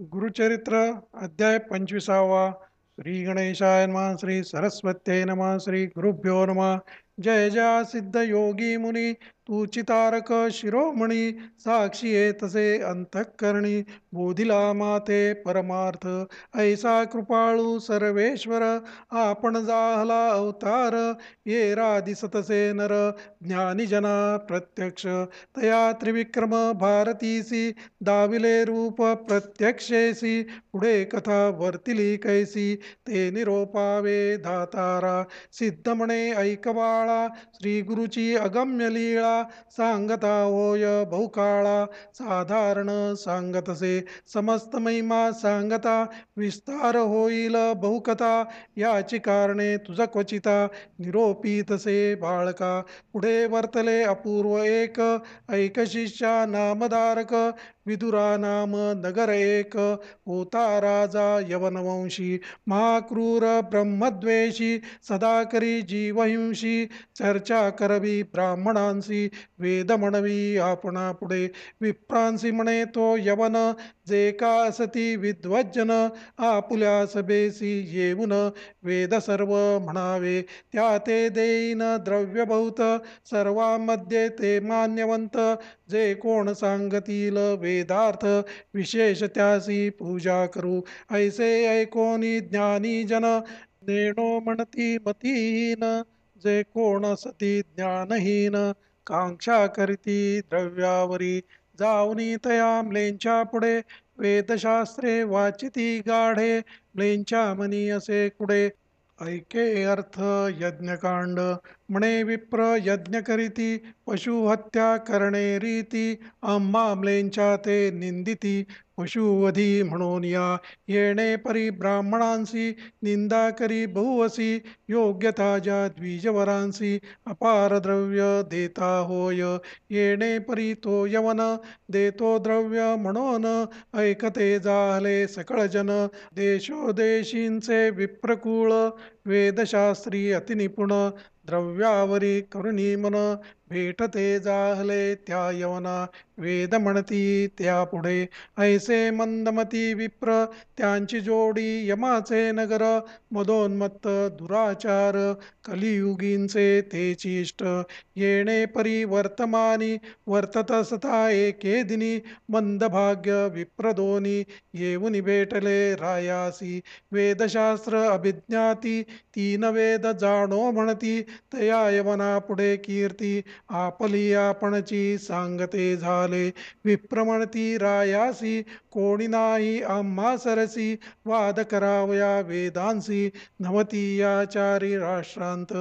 गुरुचरित्र अध्याय 25वा. श्री गणेशाय नमः. श्री सरस्वत्यै नमः. श्री गुरुभ्यो नमः. जय जय सिद्ध योगी मुनी तू चितारक शिरोमणी साक्षी तसे अंतःकरणी बोधिला माते परमार्थ ऐसा कृपाळू सर्वेश्वर आपण जाहला अवतार ये राधिसतसे नर ज्ञानी जना प्रत्यक्ष तया त्रिविक्रम भारतीसी दाविले रूप प्रत्यक्षेसी पुढे कथा वर्तिली कैसी ते निरोपावे दातारा सिद्ध म्हणे ऐकवाळा श्री गुरुची अगम्य लीळा सांगता होय बहुकाळा साधारण सांगतसे समस्त महिमा सांगता विस्तार होईल बहुकथा याची कारणे तुझ क्वचिता निरोपी तसे बाळका पुढे वर्तले अपूर्व एक ऐक शिष्या नामधारक विदुरा नाम नगर एक होता राजा यवनवंशी महाक्रूर ब्रह्मद्वेषी सदा करी जीवहिंशी चर्चा करवी ब्राह्मणांशी वेद म्हणवी आपणा पुढे विप्रांसी म्हणे तो यवन जे का असती विद्वज्जन आपुल्या सभेसी येऊन वेद सर्व म्हणावे त्या ते देईन द्रव्य बहुत सर्वांमध्ये ते मान्यवंत जे कोण सांगतील वेदार्थ विशेष त्यासी पूजा करू ऐसे ऐकोनी ज्ञानी जन नेणो म्हणती मतीहीन जे कोण सती ज्ञानहीन कांक्षा करीती द्रव्यावरी जाऊनी तया म्लेंच्या पुढे वेदशास्त्रे वाचिती गाढे म्लेंच्या मनी असे कुडे ऐके अर्थ यज्ञकांड म्हणे विप्र यज्ञ करीती पशुहत्या करणे रीती आम्हा म्लेंच्या ते निंदिती पशुवधी म्हणून या येणे परी ब्राह्मणांसी निंदा करी बहुवसी योग्यता ज्या द्विजवरांसी अपार द्रव्य देता होय येणे परी तो यवन देतो द्रव्य म्हणून ऐकते जाहले सकळ जन देशोदेशींचे विप्रकुळ वेदशास्त्री अतिनिपुण द्रव्यावरी करुणी मन भेटते जाहले त्या यवना वेद म्हणती त्या पुढे ऐसे मंदमती विप्र त्यांची जोडी यमाचे नगर मदोन्मत्त दुराचार कलियुगींचे तेची इष्ट येणे परी वर्तमानी वर्तत सता एके दिनी मंदभाग्य विप्रदोनी येऊन भेटले रायासी वेदशास्त्र अभिज्ञाती तीन वेद जाणो म्हणती तया यवना पुढे कीर्ती आपली आपणची सांगते झाले विप्र म्हणती रायासी कोणी नाही आम्हा सरसी वाद करावया वेदांसी नवती याचारी राष्ट्रांत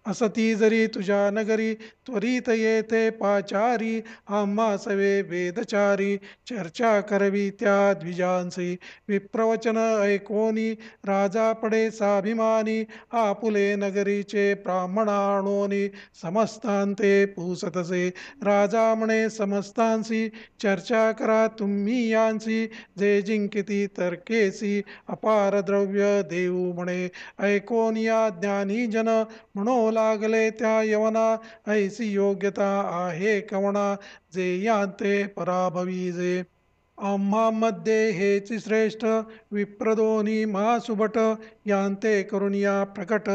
असती जरी तुझ्या नगरी त्वरित येथे पाचारी आम्हा सवे वेदचारी चर्चा करवी त्या द्विजांसी विप्रवचन ऐकोनी राजा पडे साभिमानी आपुले नगरीचे ब्राह्मणाणोनी समस्तांते पूसतसे राजा म्हणे समस्तांसी चर्चा करा तुम्ही यांसी जे जिंकिती तर्केसी अपार द्रव्य देऊ म्हणे ऐकोनिया ज्ञानी जन म्हणो लागले त्या यवना ऐसी योग्यता आहे कवणा जे यांते पराभवी जे आम्हामध्ये हेच श्रेष्ठ विप्रदोनी महासुभट यांते करुणिया प्रकट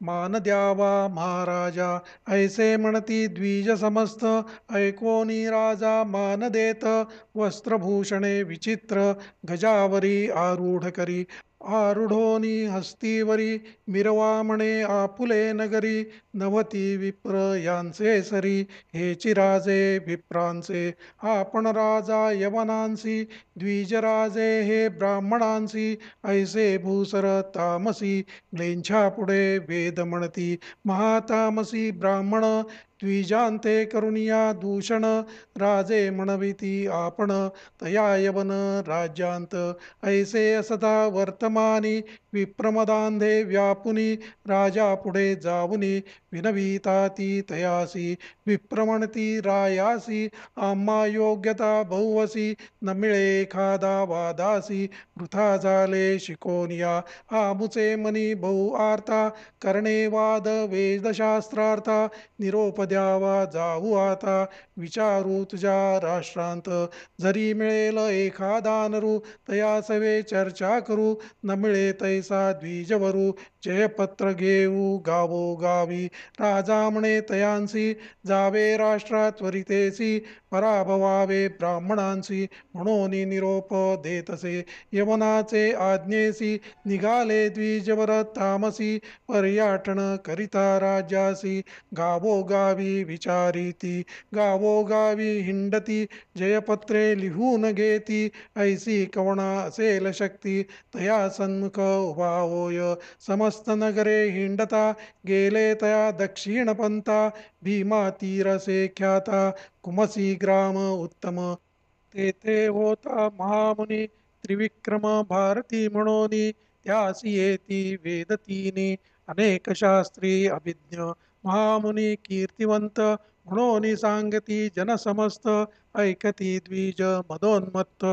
मान द्यावा महाराजा ऐसे म्हणती द्विज समस्त ऐकोनी राजा मान देत वस्त्रभूषणे विचित्र गजावरी आरूढ करी आरूढोनी हस्तीवरी मिरवा म्हणे आपुले नगरी नवती विप्र यांचे सरी हेची राजे विप्रांचे आपण राजा यवनांसी द्विजराजे हे ब्राह्मणांसी ऐसे भूसर तामसी लेंछा पुढे वेद म्हणती महातामसी ब्राह्मण द्विजांते करुणिया दूषण राजे म्हणविती आपण तया यवन राज्यांत ऐसे असता वर्तमानी विप्रमदांधे व्यापुनी राजा पुढे जाऊनी विनविता ती तयासी विप्रमणती रायासी आम्हा योग्यता बहुवसी न मिळे एखादा वादासी वृथा झाले शिकोनिया आमुचे मनी बहु आर्ता करणे वाद वेदशास्त्रार्था निरोप द्यावा जाऊ आता, विचारू तुझ्या राष्ट्रांत. जरी मिळेल एखादा नरू, तया सवे चर्चा करू. न मिळे तैसा द्विजवरू, जयपत्र घेऊ गावोगावी. राजा म्हणे तयांसी, जावे राष्ट्रात त्वरितेसी. पराभवावे ब्राह्मणांसी, म्हणून निरोप देतसे. यवनाचे आज्ञेसी, निघाले द्विजवर तामसी. पर्यटन करिता राज्यासी, गावोगावी विचारिती. गावोगावी हिंडती, जयपत्रे लिहून घेती. ऐसी कवणा असेल शक्ती, तया सन्मुख उभा होय. समस्त नगरे हिंडता, गेले तया दक्षिण पंथा. भीमा तीरसे ख्याता, कुमसी ग्राम उत्तम. तेथे होता महामुनी, त्रिविक्रम भारती म्हणोनी. त्यासी येती वेदतीनी, अनेक शास्त्री अभिज्ञ. महामुनी कीर्तिवंत, म्हणून सांगती जनसमस्त. ऐकती द्विज मदोन्मत्त,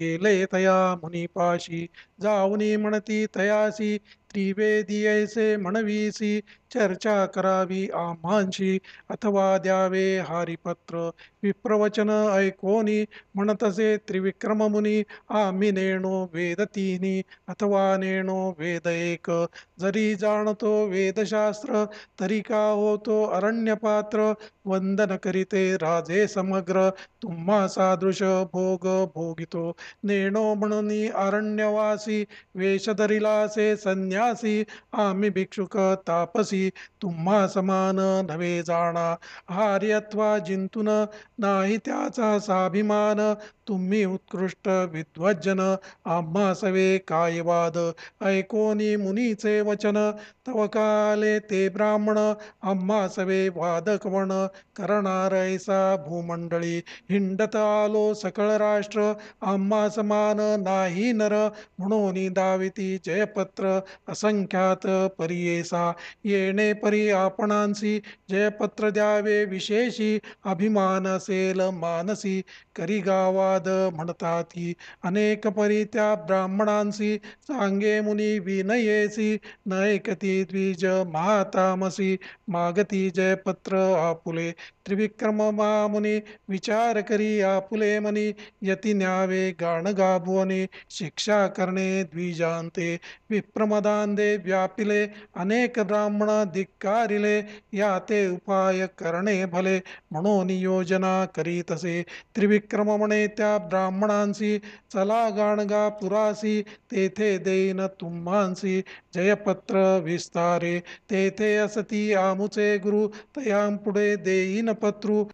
गेले तया मुनिपाशी. जाऊनी म्हणती तयासी, त्रिवेदी ऐसे म्हणवीसी. चर्चा करावी आम्हांशी, अथवा द्यावे हरिपत्र. विप्रवचन ऐकोनी, म्हणतसे त्रिविक्रम मुनी. आम्ही नेणो वेद तिन्ही, अथवा नेणो वेद एक. जरी जाणतो वेदशास्त्र, तरी का होतो अरण्यपात्र. वंदन करीते राजे समग्र, तुम्हा सादृश भोग भोगितो. नेणो म्हणून अरण्यवासी, वेश धरिलासे संन्यासी. आम्ही भिक्षुक तापसी, तुम्हा समान नव्हे जाणा. आर्यत्वा जिंतून नाही त्याचा स्वाभिमान. तुम्ही उत्कृष्ट विद्वज्जन, आम्हा सवे काय वाद. ऐकोनी मुनीचे वचन, तव काले ते ब्राह्मण. आम्हा सवे वाद कवण, करणार ऐसा भूमंडळी. हिंडत आलो सकळ राष्ट्र, आम्हा समान नाही नर. म्हणून दाविती जयपत्र, असंख्यात परियेसा. येणे परी आपणांसी, जयपत्र द्यावे विशेषी. अभिमान असेल मानसी, करी गावाद म्हणताती. अनेक परी त्या ब्राह्मणांसी, सांगे मुनी विनयेसी. न ऐकती द्विज महातामसी, मागती जयपत्र आपुले. त्रिविक्रम महामुनी, विचार करी आपुले मनी. यती न्यावे गाण गाभुवने, शिक्षा करणे द्विजांते. विप्रमदांदे व्यापिले, अनेक ब्राह्मण धिक्कारिले. या ते उपाय करणे भले, म्हणून योजना करीतसे. त्रिविक्रम म्हणे त्या ब्राह्मणांसी, चला गाणगा पुरासी. तेथे देईन तुम्हांसी, जयपत्र विस्तारे. तेथे असती आमुचे गुरु, तयांपुढे देईन पत्रू.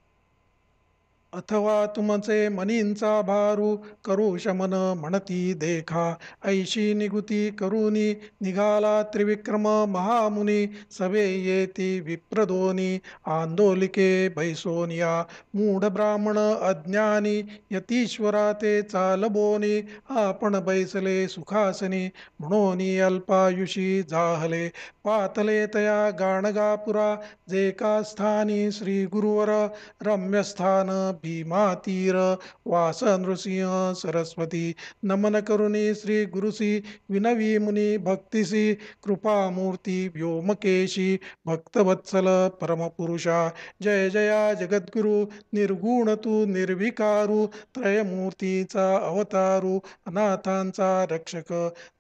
अथवा तुमचे मनींचा भारू, करू शमन म्हणती देखा. ऐशी निगुती करूनी, निघाला त्रिविक्रम महामुनी. सवे येती विप्रदोनी, आंदोलिके बैसोनिया. मूढ ब्राह्मण अज्ञानी, यतीश्वरा ते चालबोनी. आपण बैसले सुखासनी, म्हणून अल्पायुषी जाहले. पातले तया गाणगापुरा, जे का स्थानी श्री गुरुवर. रम्यस्थान भीमा तीर, वास नृसिंह सरस्वती. नमन करुणी श्री गुरुसी, विनवी मुनी भक्तिसी. कृपामूर्ती व्योमकेशी, भक्तवत्सल परमपुरुषा. जय जया जगद्गुरु, निर्गुण तू निर्विकारू. त्रयमूर्तीचा अवतारू, अनाथांचा रक्षक.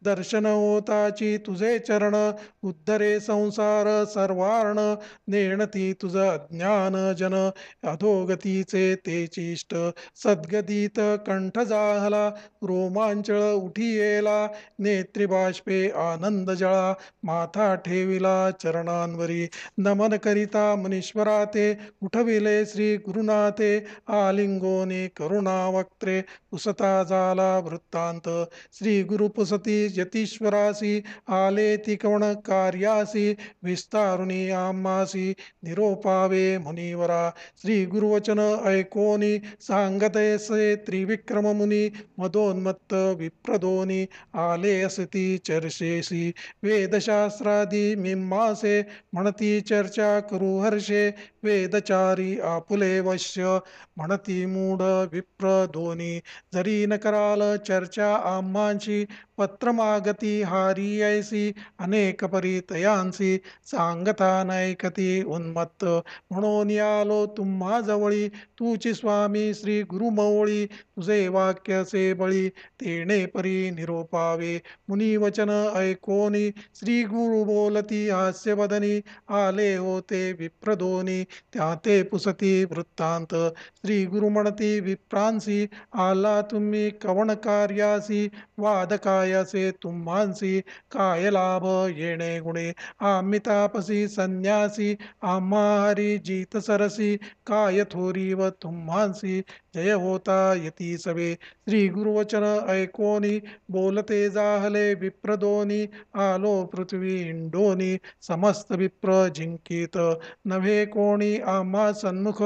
दर्शन होताची तुझे चरण, उद्धरे संसार सर्वार्ण. नेणती तुझ अज्ञान जन, अधोगतीचे तेची इष्ट. सद्गतीत कंठ जाहला, रोमांचळ उठी येला. नेत्री बाष्पे आनंद जळा, माथा ठेविला चरणांवरी. नमन करिता मुनीश्वरा ते, उठविले श्री गुरुनाथे. आलिंगोनी करुणा वक्त्रे, पुसता झाला वृत्तांत. श्री गुरु पुसती यतीश्वरासी, आले ती कवण कार्यासी. विस्तारुनी आम्हासी, निरोपावे मुनिवरा. श्री गुरुवचन ऐकोनी, सांगतसे त्रिविक्रम मुनी. मदोन्मत्त विप्रदोनी, आले असती चर्चेसी. वेदशास्त्रादी मीमांसे, म्हणती चर्चा करू हर्षे. वेदचारी आपुले वश्य म्हणती मूढ विप्र दोनी. जरी न कराल चर्चा आम्हांशी पत्र मागती हारी ऐसी अनेक परी तयांसी. सांगता नैकती उन्मत्त म्हणून आलो तुम्हा जवळी. तूची स्वामी श्री गुरुमौळी तुझे वाक्य से बळी. तेणे परी निरोपावे मुनी वचन ऐकोनी. श्री गुरु बोलती हास्यवदनी आले होते विप्रदोनी. त्या ते पुसती वृत्तांत श्री गुरु म्हणती विप्रांसी. आला तुम्ही कवण कार्यासी वाद कायासे तुम्हांसी. काय लाभ येणे गुणे आम्ही तापसी संन्यासी. आम्हा हरी जीत सरसी काय थोरी व तुम्हांसी. जय होता यती सवे श्री गुरुवचन ऐकोनी. बोलते जाहले विप्रदोनी आलो पृथ्वी इंडोनी. समस्त विप्र जिंकीत नव्हे कोणी आम्हा सन्मुख.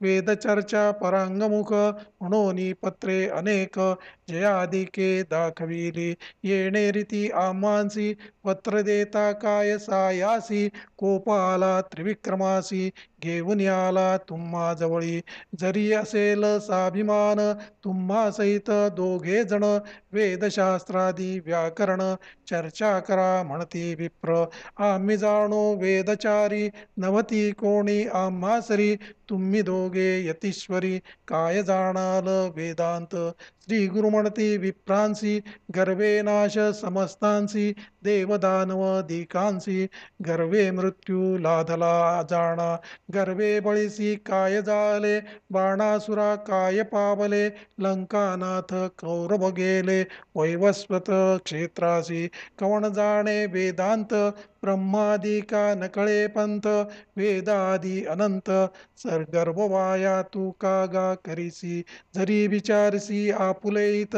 वेदचर्चा परांगमुख म्हणून पत्रे अनेक जयादिके दाखविली. येणे रीती आम्हांसी पत्र देता काय सायासी. कोप आला त्रिविक्रमासी घेऊन आला तुम्हा जवळी. जरी असेल स्वाभिमान तुम्हा सहित दोघे जण. वेदशास्त्रादी व्याकरण चर्चा करा म्हणती विप्र. आम्ही जाणो वेदचारी नवती कोणी आम्हा सरी. तुम्ही दोघे यतीश्वरी काय जाणाल वेदांत. श्री गुरु म्हणती विप्रांसी गर्वे नाश समस्तांसी. देवदानव दिकांसी गर्वे मृत्यू लाधला जाणा. गर्वे बळीसी काय झाले बाणासुरा काय पावले. लंकानाथ कौरव गेले वैवस्वत क्षेत्रासी. कवण जाणे वेदांत ब्रह्मादी का नकळे पंथ. वेदादी अनंत गर्भ वाया तू का गा करीसी. जरी विचारसी आपुलेत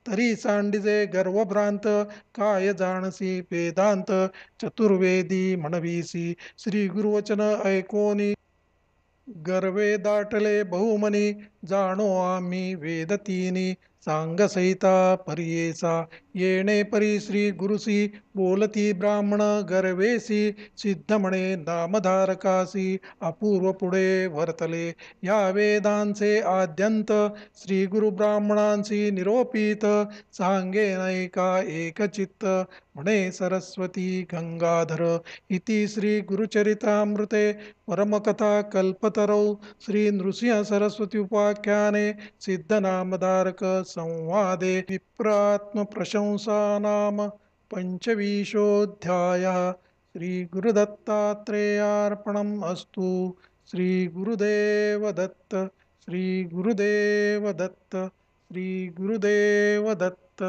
तरी सांडिजे गर्वभ्रांत. काय जाणसी वेदांत चतुर्वेदी म्हणवीसी. श्री गुरुवचन ऐकोनी गर्वे दाटले बहुमनी. जाणो आम्ही वेदतीनी सांगसहिता परियेसा. येणे परी श्री गुरुसी बोलती ब्राह्मण गर्वेसी. सिद्ध म्हणे नामधारकासी अपूर्व पुढे वर्तले. या वेदांचे आद्यंत श्री गुरु ब्राह्मणांसी निरोपित. सांगे नैका एकचित्त म्हणे सरस्वती गंगाधर. इति श्री गुरुचरितामृते परमकथा कल्पतरौ श्री नृसिंह सरस्वती उपाख्याने सिद्धनामधारक संवादे विप्रात्म प्रशंसा नाम पंचविंशोऽध्यायः. श्री गुरुदत्तात्रेयार्पणम् अस्तु. श्री गुरुदेव दत्त. श्री गुरुदेव दत्त. श्री गुरुदेव दत्त.